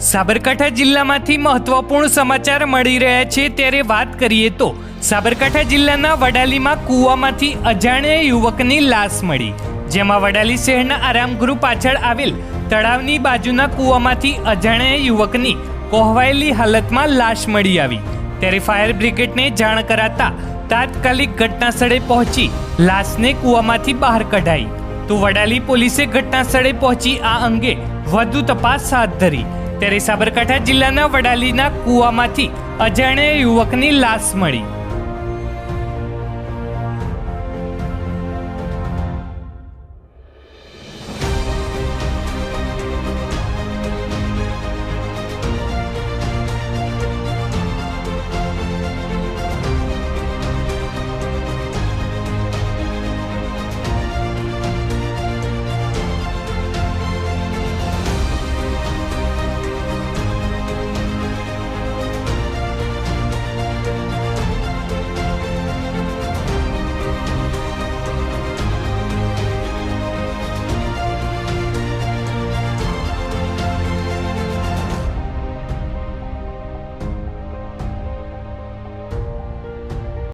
સાબરકાંઠા જિલ્લામાંથી મહત્વપૂર્ણ સમાચાર મળી રહ્યા છે ત્યારે વાત કરીએ તો સાબરકાંઠા જિલ્લાના વડાલીમાં કૂવામાંથી અજાણ્યા યુવકની લાશ મળી, જેમાં વડાલી શહેરના આરામગૃહ પાછળ આવેલ તળાવની બાજુના કૂવામાંથી અજાણ્યા યુવકની કોહવાયેલી હાલતમાં લાશ મળી આવી। ત્યારે ફાયર બ્રિગેડને જાણ કરાતા તાત્કાલિક ઘટના સ્થળે પહોંચી લાશને કૂવામાંથી બહાર કઢાઈ, તો વડાલી પોલીસે ઘટના સ્થળે પહોંચી આ અંગે વધુ તપાસ હાથ ધરી। ત્યારે સાબરકાંઠા જિલ્લાના વડાલીના કૂવામાંથી અજાણ્યા યુવકની લાશ મળી।